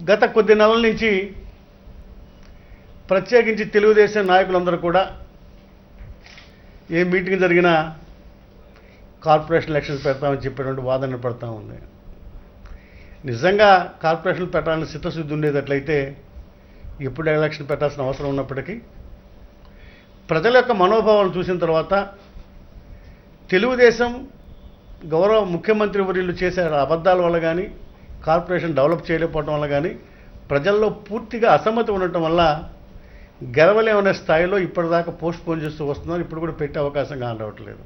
గత కొద్ది నెలల నుంచి ప్రత్యేకించి తెలుగుదేశం నాయకులందరూ కూడా ఏ మీటింగ్ జరిగినా కార్పొరేషన్ ఎలక్షన్స్ పెడతామని చెప్పేటువంటి వాదన పడతా ఉంది. నిజంగా కార్పొరేషన్ పెట్టాలని చిత్తశుద్ధి ఉండేటట్లయితే ఎప్పుడు ఎలక్షన్ పెట్టాల్సిన అవసరం ఉన్నప్పటికీ ప్రజల యొక్క మనోభావాలను చూసిన తర్వాత తెలుగుదేశం గౌరవ ముఖ్యమంత్రి వర్యులు చేసే అబద్ధాల వల్ల కానీ కార్పొరేషన్ డెవలప్ చేయలేకపోవడం వల్ల కానీ ప్రజల్లో పూర్తిగా అసమ్మతి ఉండటం వల్ల గెలవలేమనే స్థాయిలో ఇప్పటిదాకా పోస్ట్ పోన్ చేస్తూ వస్తున్నారు. ఇప్పుడు కూడా పెట్టే అవకాశం కానవట్లేదు.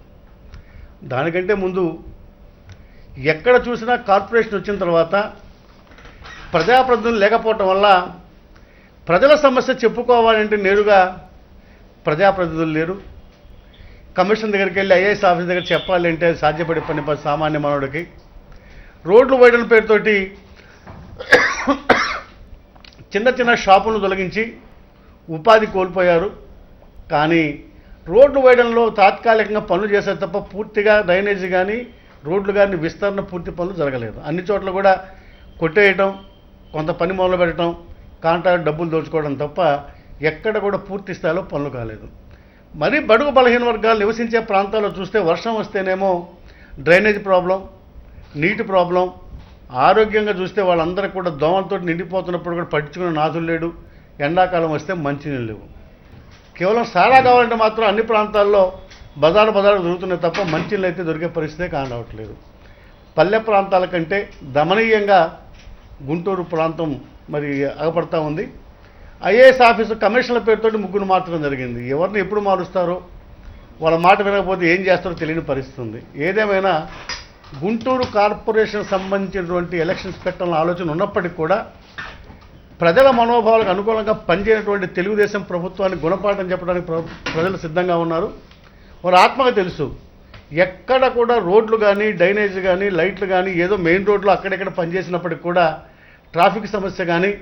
దానికంటే ముందు ఎక్కడ చూసినా కార్పొరేషన్ వచ్చిన తర్వాత ప్రజాప్రతినిధులు లేకపోవటం వల్ల ప్రజల సమస్య చెప్పుకోవాలంటే నేరుగా ప్రజాప్రతినిధులు లేరు. కమిషన్ దగ్గరికి వెళ్ళి ఐఏఎస్ ఆఫీస్ దగ్గర చెప్పాలంటే సాధ్యపడే పని సామాన్య మానవుడికి. రోడ్లు వేయడం పేరుతోటి చిన్న చిన్న షాపులను తొలగించి ఉపాధి కోల్పోయారు. కానీ రోడ్లు వేయడంలో తాత్కాలికంగా పనులు చేశారు తప్ప పూర్తిగా డ్రైనేజీ కానీ రోడ్లు కానీ విస్తరణ పూర్తి పనులు జరగలేదు. అన్ని చోట్ల కూడా కొట్టేయటం, కొంత పని మొదలు పెట్టడం, కాంట్రాక్ట్ డబ్బులు దోచుకోవడం తప్ప ఎక్కడ కూడా పూర్తి స్థాయిలో పనులు కాలేదు. మరి బడుగు బలహీన వర్గాలు నివసించే ప్రాంతాల్లో చూస్తే వర్షం వస్తేనేమో డ్రైనేజ్ ప్రాబ్లం, నీటి ప్రాబ్లం, ఆరోగ్యంగా చూస్తే వాళ్ళందరూ కూడా దోమలతో నిండిపోతున్నప్పుడు కూడా పట్టించుకునే నాదులు లేడు. ఎండాకాలం వస్తే మంచినీళ్ళు లేవు. కేవలం సారా కావాలంటే మాత్రం అన్ని ప్రాంతాల్లో బజారు దొరుకుతున్నాయి తప్ప మంచినీళ్ళు అయితే దొరికే పరిస్థితే కానవట్లేదు. పల్లె ప్రాంతాల కంటే దమనీయంగా గుంటూరు ప్రాంతం మరి అగపడతా ఉంది. ఐఏఎస్ ఆఫీసు కమిషన్ల పేరుతో ముగ్గురు మార్చడం జరిగింది. ఎవరిని ఎప్పుడు మారుస్తారో, వాళ్ళ మాట వినకపోతే ఏం చేస్తారో తెలియని పరిస్థితి ఉంది. ఏదేమైనా గుంటూరు కార్పొరేషన్ సంబంధించినటువంటి ఎలక్షన్స్ పెట్టాలని ఆలోచన ఉన్నప్పటికీ కూడా ప్రజల మనోభావాలకు అనుకూలంగా పనిచేయనటువంటి తెలుగుదేశం ప్రభుత్వాన్ని గుణపాఠం చెప్పడానికి ప్రజలు సిద్ధంగా ఉన్నారు. వారు ఆత్మగా తెలుసు, ఎక్కడ కూడా రోడ్లు కానీ డ్రైనేజ్ కానీ లైట్లు కానీ ఏదో మెయిన్ రోడ్లు అక్కడెక్కడ పనిచేసినప్పటికి కూడా ట్రాఫిక్ సమస్య కానీ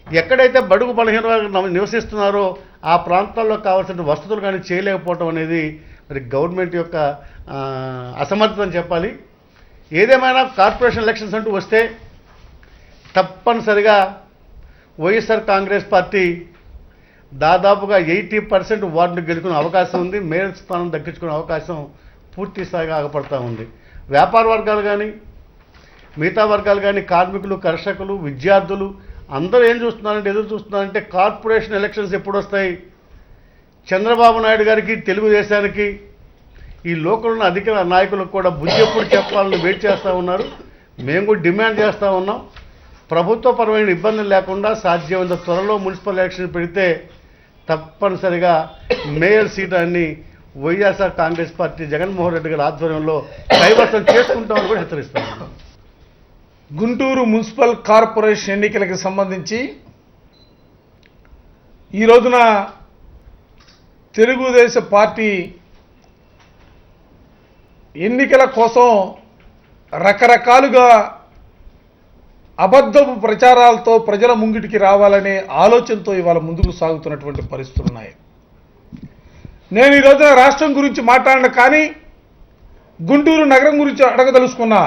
ఎక్కడైతే బడుగు బలహీన నివసిస్తున్నారో ఆ ప్రాంతాల్లో కావాల్సిన వసతులు కానీ చేయలేకపోవటం అనేది మరి గవర్నమెంట్ యొక్క అసమర్థత చెప్పాలి. ఏదేమైనా కార్పొరేషన్ ఎలక్షన్స్ అంటూ వస్తే తప్పనిసరిగా వైఎస్ఆర్ కాంగ్రెస్ పార్టీ దాదాపుగా 80% వార్డును గెలుచుకునే అవకాశం ఉంది. మేయర్ స్థానం దక్కించుకునే అవకాశం పూర్తి స్థాయిగా ఆగపడతా ఉంది. వ్యాపార వర్గాలు కానీ మిగతా వర్గాలు కానీ కార్మికులు, కర్షకులు, విద్యార్థులు అందరూ ఏం చూస్తున్నారంటే, ఎదురు చూస్తున్నారంటే కార్పొరేషన్ ఎలక్షన్స్ ఎప్పుడు వస్తాయి, చంద్రబాబు నాయుడు గారికి తెలుగుదేశానికి ఈ లోకల్ ఉన్న అధికార నాయకులకు కూడా బుద్ధి ఎప్పుడు చెప్పాలని వెయిట్ చేస్తూ ఉన్నారు. మేము కూడా డిమాండ్ చేస్తూ ఉన్నాం. ప్రభుత్వపరమైన ఇబ్బందులు లేకుండా సాధ్యమైనంత త్వరలో మున్సిపల్ ఎలక్షన్ పెడితే తప్పనిసరిగా మేయర్ సీటాన్ని వైఎస్ఆర్ కాంగ్రెస్ పార్టీ జగన్మోహన్ రెడ్డి గారి ఆధ్వర్యంలో కైవసం చేసుకుంటామని కూడా హెచ్చరిస్తాము. గుంటూరు మున్సిపల్ కార్పొరేషన్ ఎన్నికలకు సంబంధించి ఈ రోజున తెలుగుదేశం పార్టీ ఎన్నికల కోసం రకరకాలుగా అబద్ధపు ప్రచారాలతో ప్రజల ముంగిటికి రావాలనే ఆలోచనతో ఇవాళ ముందుకు సాగుతున్నటువంటి పరిస్థితులు ఉన్నాయి. నేను ఈ రోజున రాష్ట్రం గురించి మాట్లాడను, కానీ గుంటూరు నగరం గురించి అడగదలుచుకున్నా.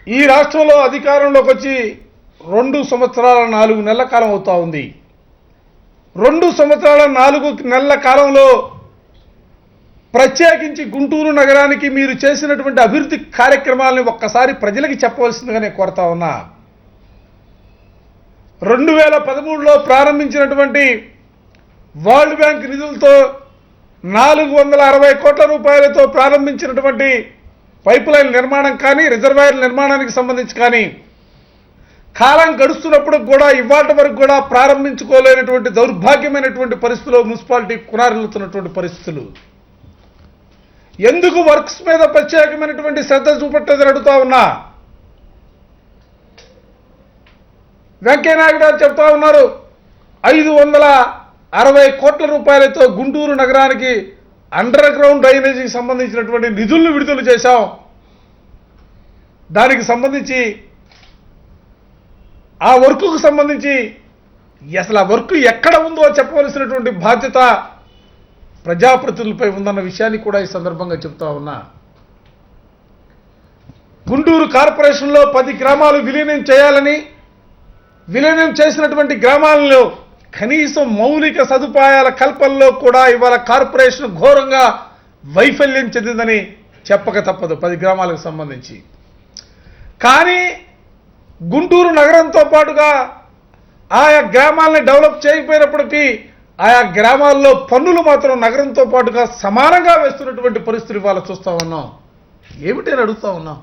ఈ రాష్ట్రంలో అధికారంలోకి వచ్చి 2 సంవత్సరాల 4 నెలల కాలం అవుతా ఉంది. 2 సంవత్సరాల 4 నెలల కాలంలో ప్రత్యేకించి గుంటూరు నగరానికి మీరు చేసినటువంటి అభివృద్ధి కార్యక్రమాలను ఒక్కసారి ప్రజలకి చెప్పవలసిందిగా నేను కోరుతా ఉన్నా. 2013లో ప్రారంభించినటువంటి వరల్డ్ బ్యాంక్ నిధులతో 460 కోట్ల రూపాయలతో ప్రారంభించినటువంటి పైప్ లైన్ నిర్మాణం కానీ, రిజర్వాయర్ నిర్మాణానికి సంబంధించి కానీ కాలం గడుస్తున్నప్పుడు కూడా ఇవాటి వరకు కూడా ప్రారంభించుకోలేనటువంటి దౌర్భాగ్యమైనటువంటి పరిస్థితుల్లో మున్సిపాలిటీ కునారిల్లుతున్నటువంటి పరిస్థితులు. ఎందుకు వర్క్స్ మీద ప్రత్యేకమైనటువంటి శ్రద్ధ చూపెట్టదని అడుగుతా ఉన్నా. వెంకయ్యనాయుడు గారు చెప్తా ఉన్నారు, 560 కోట్ల రూపాయలతో గుంటూరు నగరానికి అండర్ గ్రౌండ్ డ్రైనేజీకి సంబంధించినటువంటి నిధులను విడుదల చేశాం. దానికి సంబంధించి ఆ వర్క్కు సంబంధించి అసలు ఆ వర్క్ ఎక్కడ ఉందో చెప్పవలసినటువంటి బాధ్యత ప్రజాప్రతినిధులపై ఉందన్న విషయాన్ని కూడా ఈ సందర్భంగా చెప్తా ఉన్నా. గుంటూరు కార్పొరేషన్లో 10 గ్రామాలు విలీనం చేయాలని, విలీనం చేసినటువంటి గ్రామాలలో కనీసం మౌలిక సదుపాయాల కల్పనలో కూడా ఇవాళ కార్పొరేషన్ ఘోరంగా వైఫల్యం చెందిందని చెప్పక తప్పదు 10 గ్రామాలకు సంబంధించి. కానీ గుంటూరు నగరంతో పాటుగా ఆయా గ్రామాలని డెవలప్ చేయకపోయినప్పటికీ ఆయా గ్రామాల్లో పన్నులు మాత్రం నగరంతో పాటుగా సమానంగా వేస్తున్నటువంటి పరిస్థితి ఇవాళ చూస్తూ ఉన్నాం. ఏమిటి అని అడుగుతా ఉన్నాం.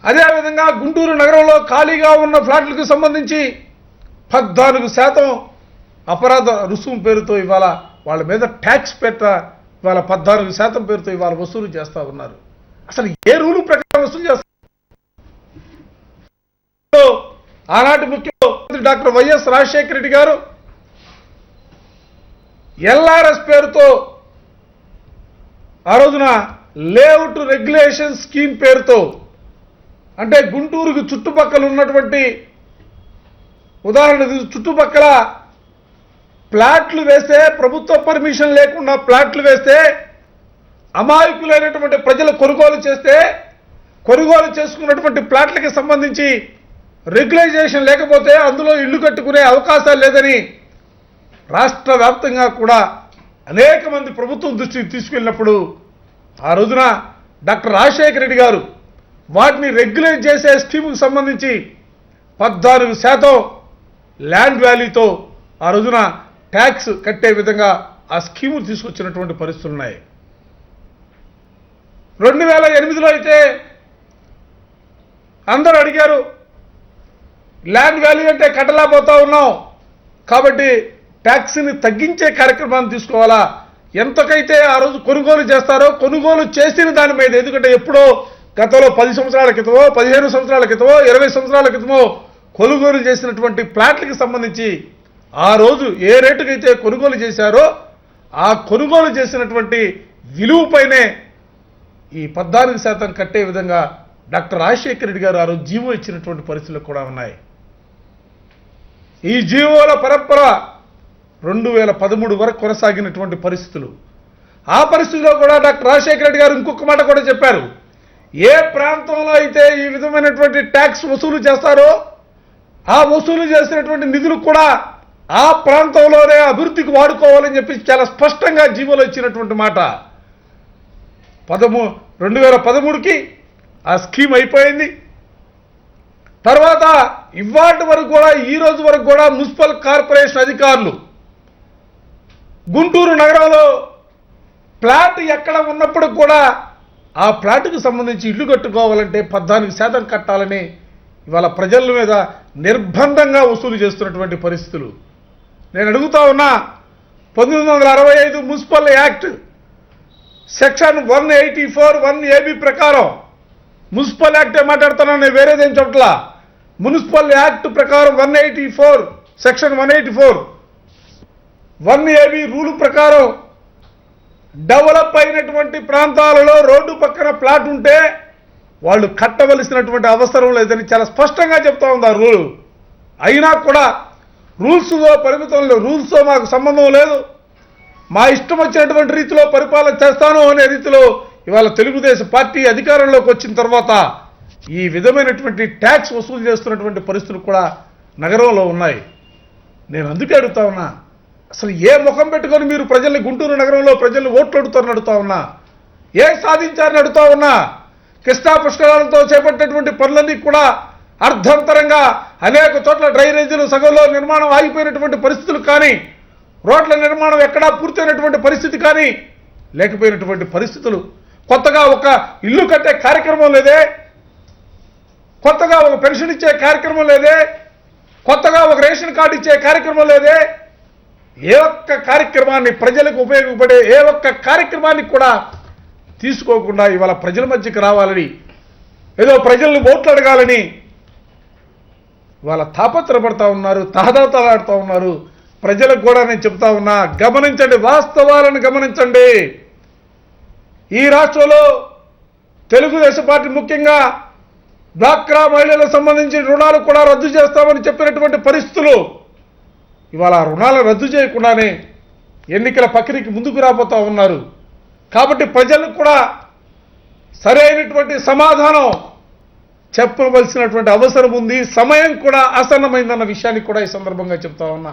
అదేవిధంగా గుంటూరు నగరంలో ఖాళీగా ఉన్న ఫ్లాట్లకు సంబంధించి 14% అపరాధ రుసుము పేరుతో ఇవాళ వాళ్ళ మీద ట్యాక్స్ ఇవాళ 14% పేరుతో ఇవాళ వసూలు చేస్తూ ఉన్నారు. అసలు ఏ రూలు ప్రకారం వసూలు చేస్తారు? ఆనాటి ముఖ్యమంత్రి డాక్టర్ వైఎస్ రాజశేఖర రెడ్డి గారు ఎల్ఆర్ఎస్ పేరుతో ఆ రోజున లేఅవుట్ రెగ్యులేషన్ స్కీమ్ పేరుతో, అంటే గుంటూరుకు చుట్టుపక్కల ఉన్నటువంటి, ఉదాహరణ చుట్టుపక్కల ప్లాట్లు వేస్తే, ప్రభుత్వ పర్మిషన్ లేకుండా ప్లాట్లు వేస్తే అమాయకులైనటువంటి ప్రజలు కొనుగోలు చేస్తే, కొనుగోలు చేసుకున్నటువంటి ప్లాట్లకి సంబంధించి రెగ్యులైజేషన్ లేకపోతే అందులో ఇల్లు కట్టుకునే అవకాశాలు లేదని రాష్ట్ర వ్యాప్తంగా కూడా అనేక మంది ప్రభుత్వం దృష్టికి తీసుకెళ్ళినప్పుడు ఆ రోజున డాక్టర్ రాజశేఖర రెడ్డి గారు వాటిని రెగ్యులేట్ చేసే స్కీముకు సంబంధించి 14% ల్యాండ్ వాల్యూతో ఆ రోజున ట్యాక్స్ కట్టే విధంగా ఆ స్కీము తీసుకొచ్చినటువంటి పరిస్థితులు ఉన్నాయి. 2008లో అయితే అందరూ అడిగారు, ల్యాండ్ వాల్యూ అంటే కట్టలేకపోతా ఉన్నాం కాబట్టి ట్యాక్స్ని తగ్గించే కార్యక్రమాన్ని తీసుకోవాలా, ఎంతకైతే ఆ రోజు కొనుగోలు చేస్తారో కొనుగోలు చేసిన దాని మీద, ఎందుకంటే ఎప్పుడో గతంలో 10 సంవత్సరాల క్రితమో 15 సంవత్సరాల క్రితమో 20 సంవత్సరాల క్రితమో కొనుగోలు చేసినటువంటి ప్లాట్లకు సంబంధించి ఆ రోజు ఏ రేటుకైతే కొనుగోలు చేశారో ఆ కొనుగోలు చేసినటువంటి విలువపైనే ఈ 14% కట్టే విధంగా డాక్టర్ రాజశేఖర రెడ్డి గారు ఆ రోజు జీవో ఇచ్చినటువంటి పరిస్థితులు కూడా ఉన్నాయి. ఈ జీవోల పరంపర 2013 వరకు కొనసాగినటువంటి పరిస్థితులు. ఆ పరిస్థితిలో కూడా డాక్టర్ రాజశేఖర రెడ్డి గారు ఇంకొక మాట కూడా చెప్పారు, ఏ ప్రాంతంలో అయితే ఈ విధమైనటువంటి ట్యాక్స్ వసూలు చేస్తారో ఆ వసూలు చేసినటువంటి నిధులు కూడా ఆ ప్రాంతంలోనే అభివృద్ధికి వాడుకోవాలని చెప్పి చాలా స్పష్టంగా జీవోలో ఇచ్చినటువంటి మాట. 2013కి ఆ స్కీమ్ అయిపోయింది. తర్వాత ఇవాటి వరకు కూడా, ఈ రోజు వరకు కూడా మున్సిపల్ కార్పొరేషన్ అధికారులు గుంటూరు నగరంలో ప్లాట్ ఎక్కడ ఉన్నప్పుడు కూడా ఆ ప్లాట్కు సంబంధించి ఇల్లు కట్టుకోవాలంటే 14% కట్టాలని ఇవాళ ప్రజల మీద నిర్బంధంగా వసూలు చేస్తున్నటువంటి పరిస్థితులు. నేను అడుగుతా ఉన్నా, 1965 మున్సిపల్ యాక్ట్ సెక్షన్ 184 1AB ప్రకారం, మున్సిపల్ యాక్టే మాట్లాడుతున్నాను, నేను వేరేదేం చెప్పట్లా. మున్సిపల్ యాక్ట్ ప్రకారం 184 సెక్షన్ 184 1AB రూలు ప్రకారం డెవలప్ అయినటువంటి ప్రాంతాలలో రోడ్డు పక్కన ప్లాట్ ఉంటే వాళ్ళు కట్టవలసినటువంటి అవసరం లేదని చాలా స్పష్టంగా చెప్తా ఉంది ఆ రూలు. అయినా కూడా రూల్స్తో పరిమితం లేదు, రూల్స్తో మాకు సంబంధం లేదు, మా ఇష్టం వచ్చినటువంటి రీతిలో పరిపాలన చేస్తాను అనే రీతిలో ఇవాళ తెలుగుదేశం పార్టీ అధికారంలోకి వచ్చిన తర్వాత ఈ విధమైనటువంటి ట్యాక్స్ వసూలు చేస్తున్నటువంటి పరిస్థితులు కూడా నగరంలో ఉన్నాయి. నేను అందుకే అడుగుతా ఉన్నా, అసలు ఏ ముఖం పెట్టుకొని మీరు ప్రజల్ని, గుంటూరు నగరంలో ప్రజల్ని ఓట్లు అడుగుతారని అడుగుతా ఉన్నా, ఏ సాధించారని అడుగుతా ఉన్నా. కృష్ణా పుష్కరాలతో చేపట్టినటువంటి పనులన్నీ కూడా అర్ధంతరంగా అనేక చోట్ల డ్రైనేజీలు సగంలో నిర్మాణం ఆగిపోయినటువంటి పరిస్థితులు కానీ, రోడ్ల నిర్మాణం ఎక్కడా పూర్తయినటువంటి పరిస్థితి కానీ లేకపోయినటువంటి పరిస్థితులు. కొత్తగా ఒక ఇల్లు కట్టే కార్యక్రమం లేదే, కొత్తగా ఒక పెన్షన్ ఇచ్చే కార్యక్రమం లేదే, కొత్తగా ఒక రేషన్ కార్డు ఇచ్చే కార్యక్రమం లేదే. ఏ ఒక్క కార్యక్రమాన్ని, ప్రజలకు ఉపయోగపడే ఏ ఒక్క కార్యక్రమాన్ని కూడా తీసుకోకుండా ఇవాళ ప్రజల మధ్యకి రావాలని, ఏదో ప్రజల్ని ఓట్లు అడగాలని ఇవాళ తాపత్రపడతా ఉన్నారు, తహతహలాడుతూ ఉన్నారు. ప్రజలకు కూడా నేను చెప్తా ఉన్నా, గమనించండి, వాస్తవాలను గమనించండి. ఈ రాష్ట్రంలో తెలుగుదేశం పార్టీ ముఖ్యంగా డ్వాక్రా మహిళలకు సంబంధించిన రుణాలు కూడా రద్దు చేస్తామని చెప్పినటువంటి పరిస్థితులు ఇవాళ రుణాలు రద్దు చేయకుండానే ఎన్నికల ప్రక్రియకి ముందుకు రాబోతా ఉన్నారు. కాబట్టి ప్రజలకు కూడా సరైనటువంటి సమాధానం చెప్పవలసినటువంటి అవసరం ఉంది. సమయం కూడా ఆసన్నమైందన్న విషయాన్ని కూడా ఈ సందర్భంగా చెప్తా ఉన్నా.